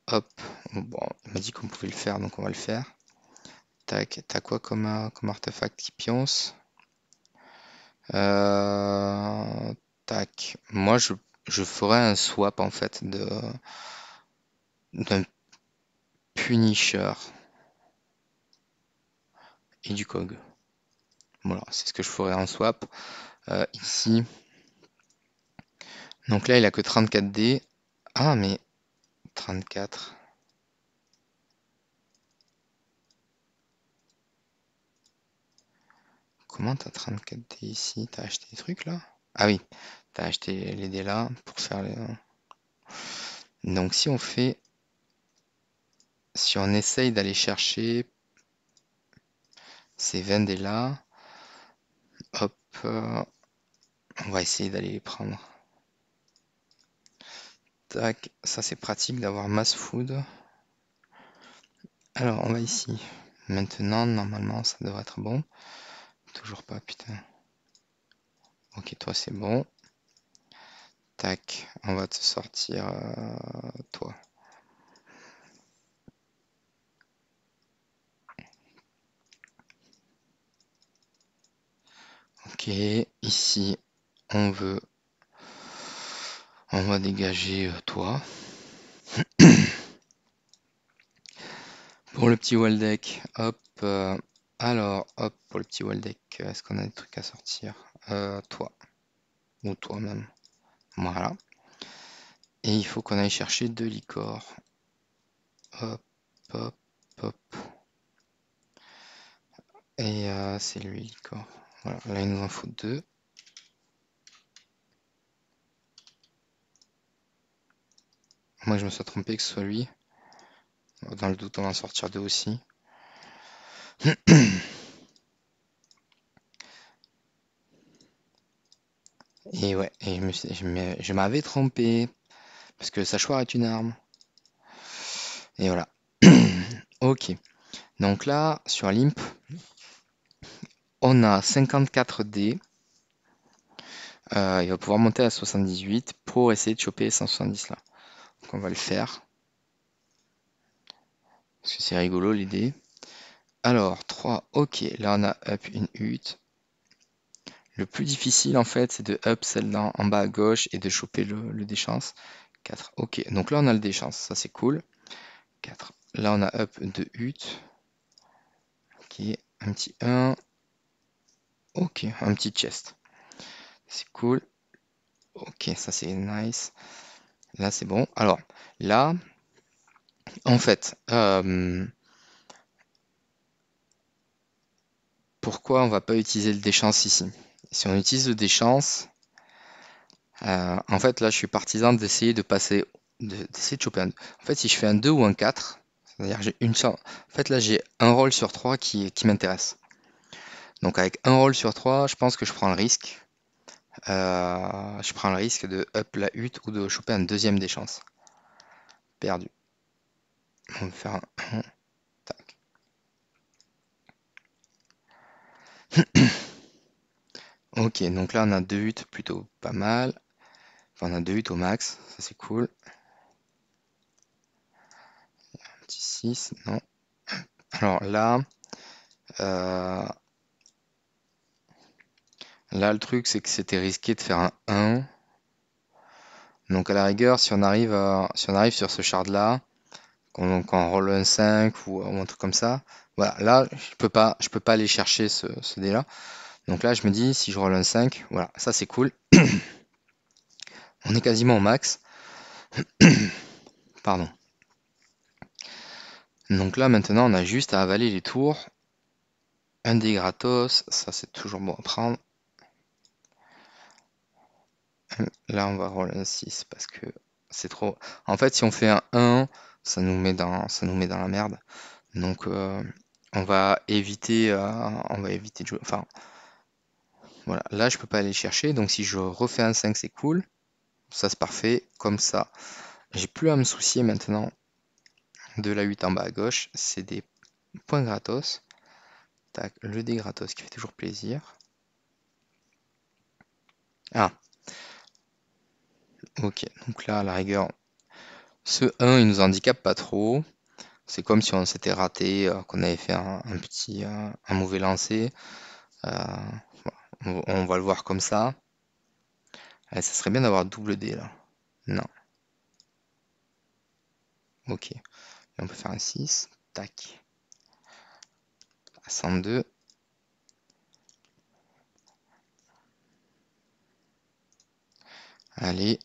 hop. Bon, il m'a dit qu'on pouvait le faire, donc on va le faire. Tac, t'as quoi comme artefact qui pionce? Tac. Moi, je ferais un swap en fait d'un Punisher et du Cog. Voilà, c'est ce que je ferais en swap. Ici. Donc là, il a que 34 dés. Ah, mais 34. comment t'as 34 dés ici? T'as acheté des trucs là? Ah oui, t'as acheté les dés là pour faire les. Donc si on fait. Si on essaye d'aller chercher ces 20 dés là, hop, on va essayer d'aller les prendre. Tac, ça c'est pratique d'avoir mass food. Alors on va ici. Maintenant, normalement ça devrait être bon. Toujours pas, putain. Ok, toi c'est bon. Tac, on va te sortir toi. Ok, ici on va dégager toi. Pour le petit Waldeck, hop. Alors, hop, pour le petit Waldeck, est-ce qu'on a des trucs à sortir? Toi. Ou toi-même. Voilà. Et il faut qu'on aille chercher 2 licors. Hop, hop, hop. Et c'est lui, licor. Voilà, là il nous en faut 2. Moi je me suis trompé que ce soit lui. Dans le doute, on va en sortir 2 aussi. Et ouais, et je m'avais trompé. Parce que le sachoir est une arme. Et voilà. Ok. Donc là, sur l'imp, on a 54 dés. Il va pouvoir monter à 78 pour essayer de choper 170 là. Donc on va le faire. Parce que c'est rigolo les dés. Alors, 3, ok. Là, on a up une hutte. Le plus difficile, en fait, c'est de up celle-là en bas à gauche et de choper le déchance. 4, ok. Donc là, on a le déchance. Ça, c'est cool. 4. Là, on a up 2 huttes. Ok. Un petit 1. Ok. Un petit chest. C'est cool. Ok, ça c'est nice. Là c'est bon. Alors là, en fait, pourquoi on va pas utiliser le déchance ici? Si on utilise le déchance, en fait là je suis partisan d'essayer de passer, d'essayer de choper un. En fait si je fais un 2 ou un 4, c'est-à-dire j'ai une chance. En fait là j'ai un roll sur 3 qui m'intéresse. Donc avec un roll sur 3, je pense que je prends le risque. Je prends le risque de up la hutte ou de choper un deuxième déchance. Perdu. On va faire un. Tac. Ok, donc là on a 2 huttes plutôt pas mal. Enfin, on a 2 huttes au max, ça c'est cool. Un petit 6, non. Alors là, là le truc c'est que c'était risqué de faire un 1. Donc à la rigueur, si on arrive sur ce shard là, qu'on roll un 5 ou un truc comme ça, voilà, là je peux pas aller chercher ce dé là. Donc là je me dis si je roll un 5, voilà, ça c'est cool. On est quasiment au max. Pardon. Donc là maintenant on a juste à avaler les tours. Un dé gratos, ça c'est toujours bon à prendre. Là on va roll un 6 parce que c'est trop. En fait si on fait un 1, ça nous met dans la merde. Donc on va éviter de jouer. Enfin voilà, là je peux pas aller chercher. Donc si je refais un 5 c'est cool. Ça c'est parfait. Comme ça, j'ai plus à me soucier maintenant de la 8 en bas à gauche. C'est des points gratos. Tac, le dé gratos qui fait toujours plaisir. Ah, ok. Donc là, à la rigueur, ce 1, il nous handicape pas trop. C'est comme si on s'était raté, qu'on avait fait un mauvais lancer. Euh, on va le voir comme ça. Ça serait bien d'avoir double D là. Non. Ok. Là, on peut faire un 6. Tac. 102. Allez.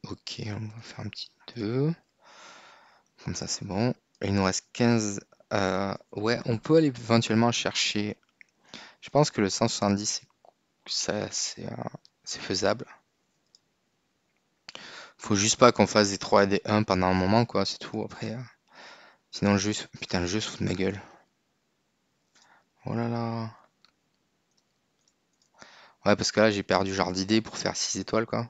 Ok, on va faire un petit 2. Comme ça, c'est bon. Il nous reste 15. Ouais, on peut aller éventuellement chercher Je pense que le 170, c'est faisable. Faut juste pas qu'on fasse des 3 et des 1 pendant un moment, quoi, c'est tout. Après, sinon le jeu, putain, le jeu se fout de ma gueule. Oh là là. Ouais, parce que là, j'ai perdu genre d'idée pour faire 6 étoiles, quoi.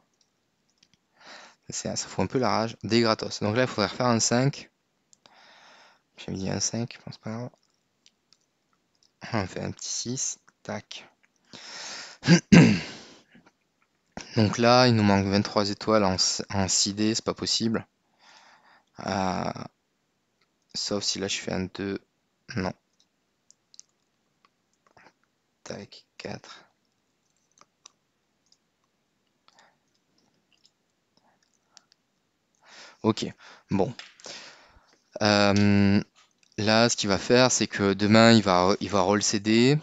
Ça fout un peu la rage. Des gratos. Donc là, il faudrait refaire un 5. J'avais dit un 5, je pense pas grave. On fait un petit 6. Tac. Donc là, il nous manque 23 étoiles en 6D, c'est pas possible. Sauf si là, je fais un 2. Non. Tac, 4. Ok, bon. Là, ce qu'il va faire, c'est que demain, il va roll CD.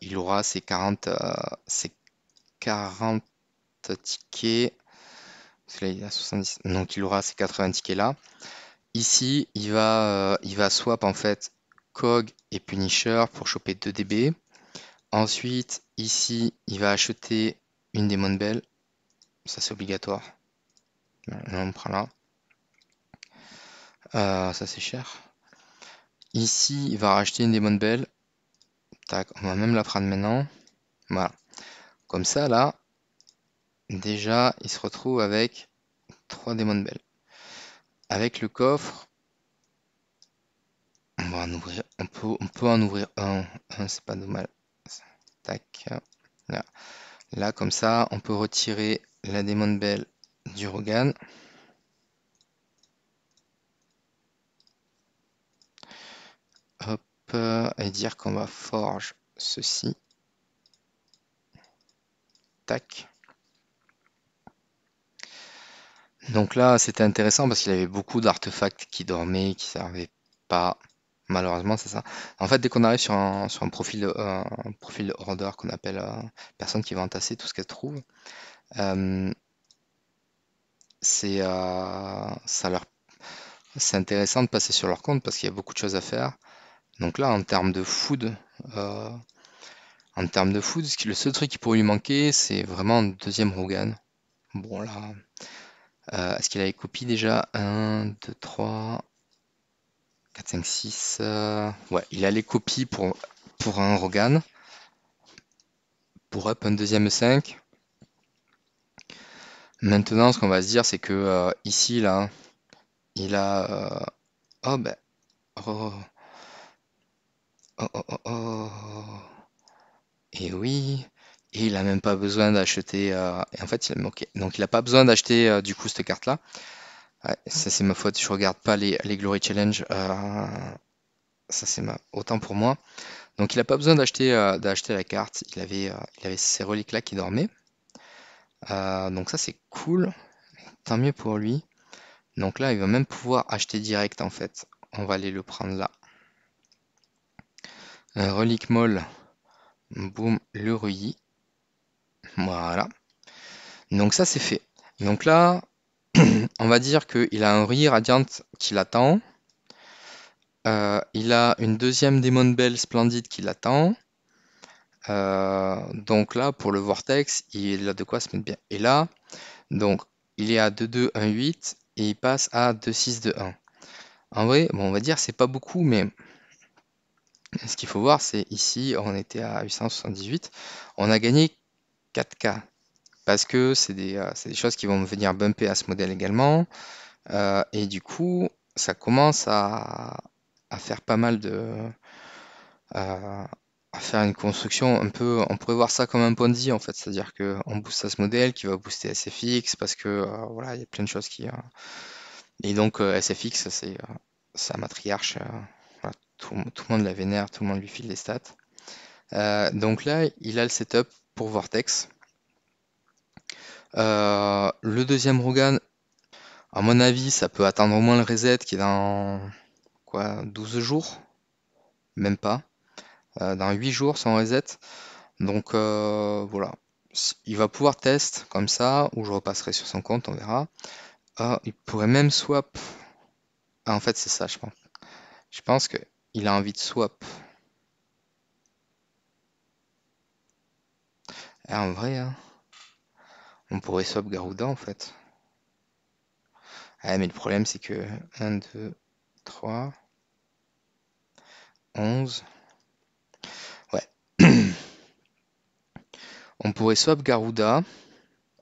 Il aura ses 40 tickets. Parce que là, il a 70. Donc, il aura ses 80 tickets là. Ici, il va swap en fait Cog et Punisher pour choper 2 DB. Ensuite, ici, il va acheter une Demon Bell. Ça, c'est obligatoire. Là, on prend là. Ça, c'est cher. Ici, il va racheter une Demon Bell. Tac, on va même la prendre maintenant. Voilà. Comme ça, là, déjà, il se retrouve avec 3 Demon Bell. Avec le coffre, on va en ouvrir. On peut en ouvrir un. Un, c'est pas dommage. Tac. Là. Là, comme ça, on peut retirer la Demon Bell du Rogan. Hop. Et dire qu'on va forge ceci. Tac. Donc là, c'était intéressant parce qu'il y avait beaucoup d'artefacts qui dormaient, qui servaient pas. Malheureusement, c'est ça. En fait, dès qu'on arrive sur un profil de hoarder qu'on appelle personne qui va entasser tout ce qu'elle trouve, euh, ça c'est intéressant de passer sur leur compte parce qu'il y a beaucoup de choses à faire. Donc là, euh, en termes de food, le seul truc qui pourrait lui manquer, c'est vraiment un deuxième Rogan. Bon là, est-ce qu'il a les copies déjà? 1, 2, 3, 4, 5, 6. Ouais, il a les copies pour un Rogan. Pour up un deuxième 5. Maintenant, ce qu'on va se dire, c'est que ici, là, il a. Oh, ben. Oh, oh, oh, oh, oh. Et oui. Et il a même pas besoin d'acheter. Et en fait, ok. Donc, il a pas besoin d'acheter du coup cette carte-là. Ouais, ça, c'est ma faute. Je regarde pas les Glory Challenge. Ça, c'est autant pour moi. Donc, il a pas besoin d'acheter la carte. Il avait ces reliques-là qui dormaient. Donc, ça, c'est cool. Tant mieux pour lui. Donc là, il va même pouvoir acheter direct en fait. On va aller le prendre là. Un relique molle. Boum, le reuilli. Voilà. Donc ça, c'est fait. Donc là, on va dire qu'il a un reuilli radiant qui l'attend. Il a une deuxième Demon Bell splendide qui l'attend. Donc là, pour le Vortex, il a de quoi se mettre bien. Et là, donc, il est à 2-2, 1-8 et il passe à 2-6, 2-1. En vrai, bon, on va dire c'est pas beaucoup, mais ce qu'il faut voir, c'est ici, on était à 878, on a gagné 4K parce que c'est des choses qui vont me venir bumper à ce modèle également. Et du coup, ça commence à faire pas mal à faire une construction un peu. On pourrait voir ça comme un Ponzi en fait, c'est-à-dire qu'on booste à ce modèle qui va booster SFX parce que voilà, il y a plein de choses qui. Et donc SFX, c'est un matriarche. Voilà, tout le monde la vénère, tout le monde lui file les stats. Donc là, il a le setup pour Vortex. Le deuxième Rogan, à mon avis, ça peut attendre au moins le reset qui est dans quoi, 12 jours, même pas. Dans 8 jours sans reset. Donc voilà. Il va pouvoir test comme ça, ou je repasserai sur son compte, on verra. Il pourrait même swap. Ah, en fait, c'est ça, je pense. Je pense qu'il a envie de swap Ah, en vrai, hein, on pourrait swap Garuda en fait. Ah, mais le problème c'est que 1, 2, 3, 11. Ouais. On pourrait swap Garuda.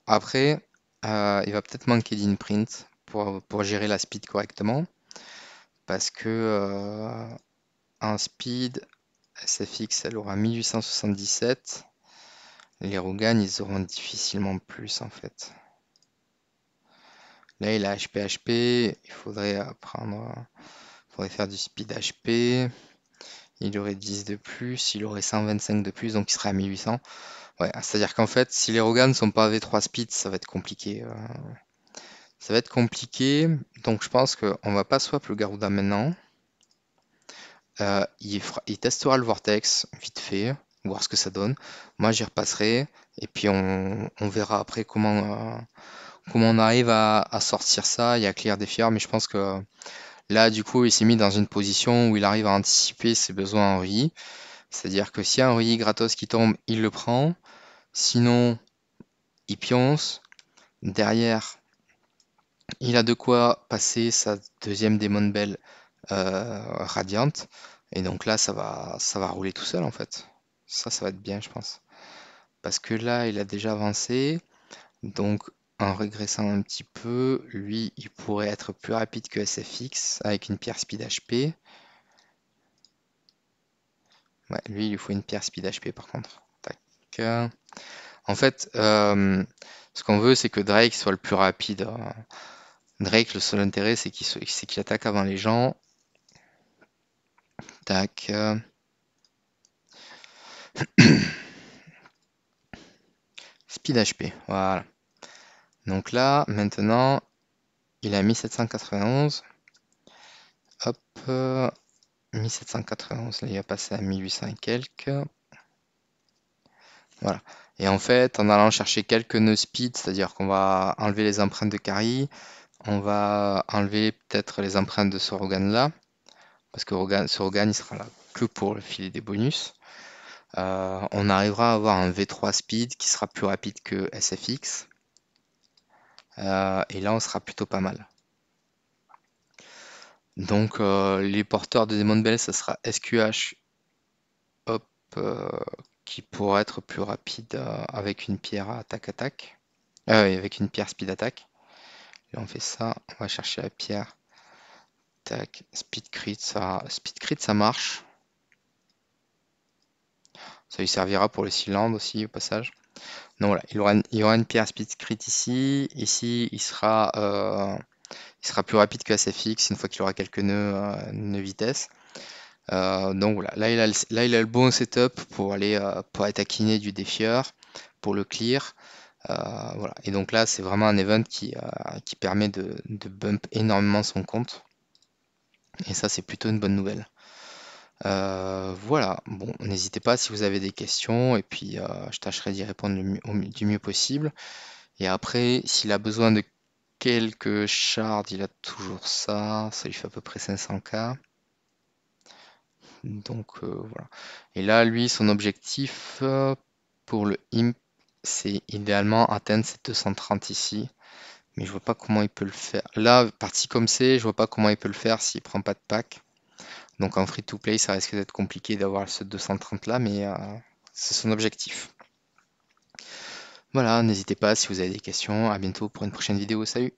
Après, il va peut-être manquer d'imprint pour gérer la speed correctement. Parce que en speed, SFX elle aura 1877. Les Rogan ils auront difficilement plus en fait. Là il a HP HP, il faudrait faudrait faire du speed HP. Il aurait 10 de plus, il aurait 125 de plus, donc il serait à 1800. Ouais, c'est-à-dire qu'en fait, si les Rogan sont pas V3 speed, ça va être compliqué. Ça va être compliqué, donc je pense qu'on va pas swap le Garuda maintenant. Il testera le Vortex vite fait, voir ce que ça donne. Moi j'y repasserai, et puis on verra après comment on arrive à sortir ça et à clear des fiers. Mais je pense que là, du coup, il s'est mis dans une position où il arrive à anticiper ses besoins en RI. C'est-à-dire que s'il y a un RI gratos qui tombe, il le prend. Sinon, il pionce. Derrière, il a de quoi passer sa deuxième Demon Bell Radiant. Et donc là, ça va rouler tout seul en fait. Ça va être bien, je pense. Parce que là, il a déjà avancé. Donc, en régressant un petit peu, lui, il pourrait être plus rapide que SFX avec une pierre speed HP. Ouais, lui, il lui faut une pierre speed HP par contre. Tac. En fait, ce qu'on veut, c'est que Drake soit le plus rapide. Drake, le seul intérêt, c'est qu'il attaque avant les gens. Tac. Speed HP, voilà. Donc là, maintenant, il a 1791. Hop, 1791, là, il va passer à 1800 et quelques. Voilà. Et en fait, en allant chercher quelques nœuds speed, c'est-à-dire qu'on va enlever les empreintes de carry, on va enlever peut-être les empreintes de ce Rogan là, parce que ce Rogan il sera là que pour le filer des bonus. On arrivera à avoir un V3 speed qui sera plus rapide que SFX. Et là, on sera plutôt pas mal. Donc, les porteurs de Demon Bell, ça sera SQH, hop, qui pourra être plus rapide avec une pierre attaque-attaque. Oui, avec une pierre speed attaque. Là, on fait ça, on va chercher la pierre. Tac, speed crit, ça marche. Ça lui servira pour le Sealand aussi, au passage. Donc voilà, il aura une pierre speed crit ici. Ici, il sera plus rapide que SFX une fois qu'il aura quelques nœuds vitesse. Donc voilà, là il a le bon setup pour aller taquiner du défieur, pour le clear. Voilà. Et donc là, c'est vraiment un event qui permet de bump énormément son compte. Et ça, c'est plutôt une bonne nouvelle. Voilà, bon, n'hésitez pas si vous avez des questions, et puis je tâcherai d'y répondre du mieux possible. Et après, s'il a besoin de quelques shards, il a toujours ça lui fait à peu près 500k. Donc voilà. Et là, lui, son objectif pour le imp, c'est idéalement atteindre ces 230 ici. Mais je vois pas comment il peut le faire. Là, parti comme c'est, je vois pas comment il peut le faire s'il prend pas de pack. Donc en free-to-play, ça risque d'être compliqué d'avoir ce 230 là, mais c'est son objectif. Voilà, n'hésitez pas si vous avez des questions. À bientôt pour une prochaine vidéo. Salut!